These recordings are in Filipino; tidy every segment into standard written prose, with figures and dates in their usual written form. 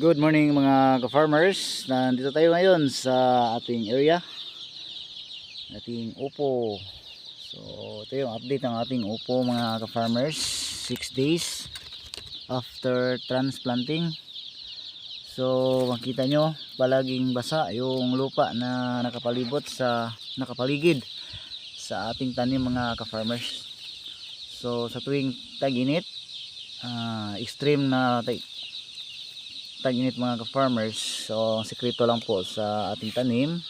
Good morning mga ka-farmers. Nandito tayo ngayon sa ating area, ating upo. So ito yung update ng ating upo mga ka-farmers. 6 days after transplanting. So makita nyo palaging basa yung lupa na nakapaligid sa ating tanim mga ka-farmers. So sa tuwing tag-init, extreme na tag-init mga ka-farmers, so sekreto lang po sa ating tanim,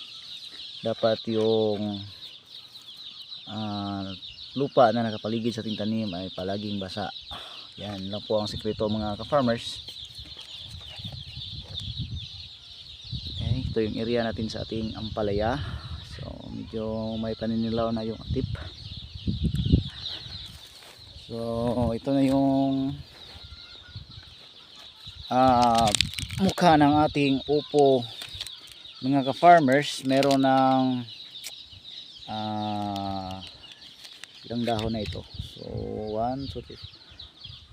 dapat yung lupa na nakapaligid sa ating tanim ay palaging basa. Yan lang po ang sekreto mga ka-farmers. Okay, ito yung area natin sa ating ampalaya. So medyo may paninilaw na yung atip. So ito na yung mukha ng ating upo mga ka-farmers. Meron ng ilang dahon na ito. So 1, 2, 3.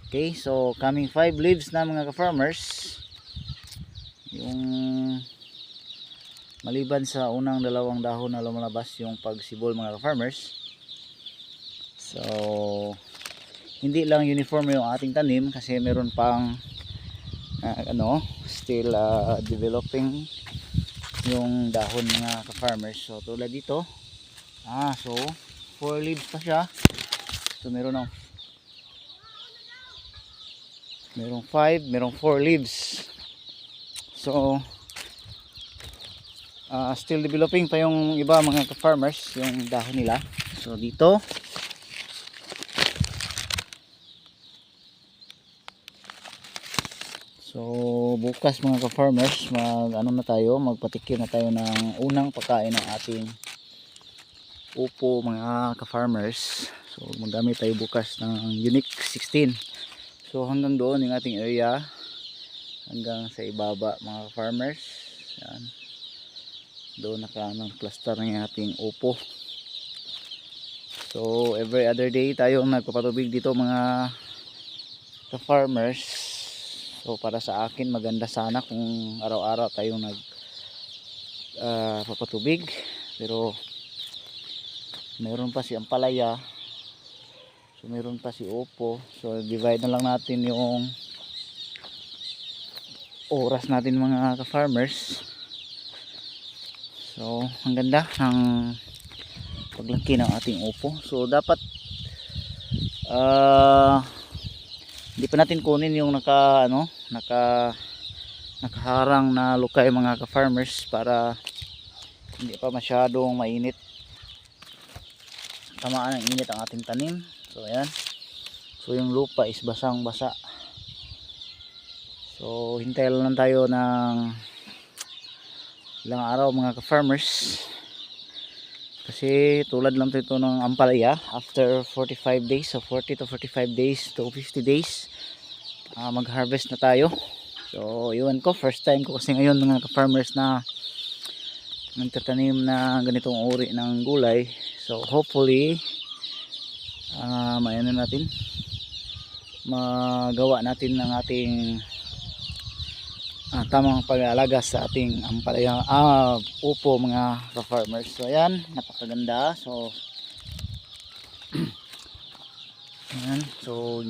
Okay, so coming 5 leaves na mga ka-farmers. Yung maliban sa unang dalawang dahon na lumalabas yung pagsibol mga ka-farmers. So hindi lang uniform yung ating tanim kasi meron pang still developing yung dahon mga ka-farmers. So tulad dito, so 4 leaves pa siya. So merong 5, merong 4 leaves. So still developing pa yung iba mga ka-farmers, yung dahon nila. So dito bukas mga ka-farmers magpatikim na tayo ng unang pagkain ng ating upo mga ka-farmers. So magamit tayo bukas ng Unique 16. So hanggang doon yung ating area, hanggang sa ibaba mga ka-farmers. Yan, doon ng cluster ng ating upo. So every other day tayong nagpapatubig dito mga ka-farmers. So para sa akin maganda sana kung araw-araw tayong papatubig, pero meron pa si ampalaya, so meron pa si upo. So divide na lang natin yung oras natin mga ka-farmers. So ang ganda ng paglaki ng ating upo. So dapat hindi pa natin kunin yung nakaharang na lukay mga ka-farmers para hindi pa masyadong mainit, tamaan ng init ang ating tanim. So ayan, so yung lupa is basang basa. So hintay lang tayo ng ilang araw mga ka-farmers, kasi tulad lang ito ng ampalaya, after 45 days, so 40 to 45 days to 50 days mag-harvest na tayo. So yun ko, first time ko kasi ngayon mga ka-farmers na nagtatanim na ganitong uri ng gulay. So hopefully magawa natin ng ating tamang pag-aalaga sa ating ampalaya upo mga ka-farmers. So ayan, napakaganda. So ayan, so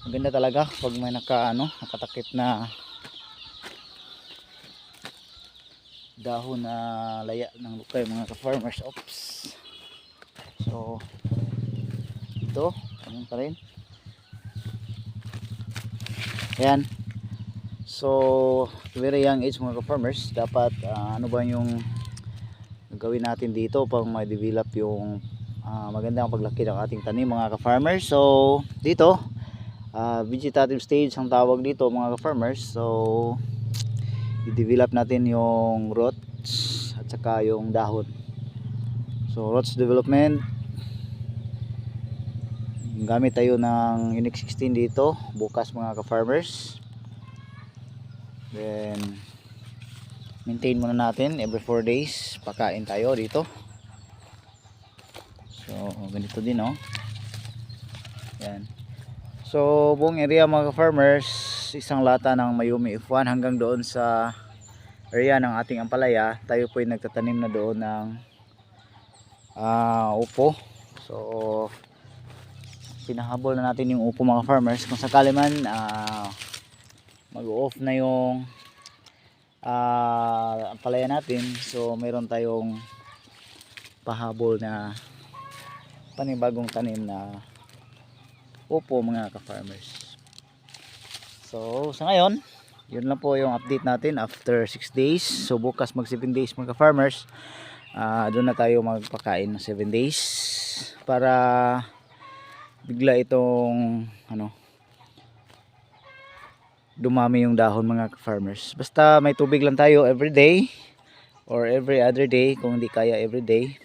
maganda talaga pag may nakatakip na dahon na laya ng lukay mga ka-farmers. Oops. So ito, ganun pa rin. Ayan. So very young age mga ka-farmers, dapat ano ba yung gawin natin dito para ma-develop yung magandang paglaki ng ating tanim mga ka-farmers. So dito vegetative stage ang tawag dito mga ka-farmers. So i-develop natin yung roots at saka yung dahon. So roots development, gamit tayo ng Unique 16 dito bukas mga ka-farmers. Then maintain muna natin every 4 days, pakain tayo dito. So ganito din yan. So buong area mga farmers, isang lata ng Mayumi F1 hanggang doon sa area ng ating ampalaya. Tayo po ay nagtatanim na doon ng upo. So pinahabol na natin yung upo mga farmers. Kung sakali man mag-off na yung ampalaya natin, so mayroon tayong pahabol na panibagong tanim na upo mga ka-farmers. So sa ngayon, yun lang po yung update natin after 6 days. So bukas mag 7 days mga ka-farmers. Doon na tayo magpakain ng 7 days para bigla itong dumami yung dahon mga farmers. Basta may tubig lang tayo every day or every other day. Kung hindi kaya every day,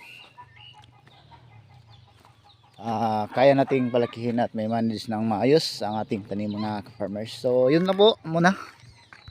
kaya nating palakihin at may manage ng maayos ang ating tanim mga farmers. So yun na po muna.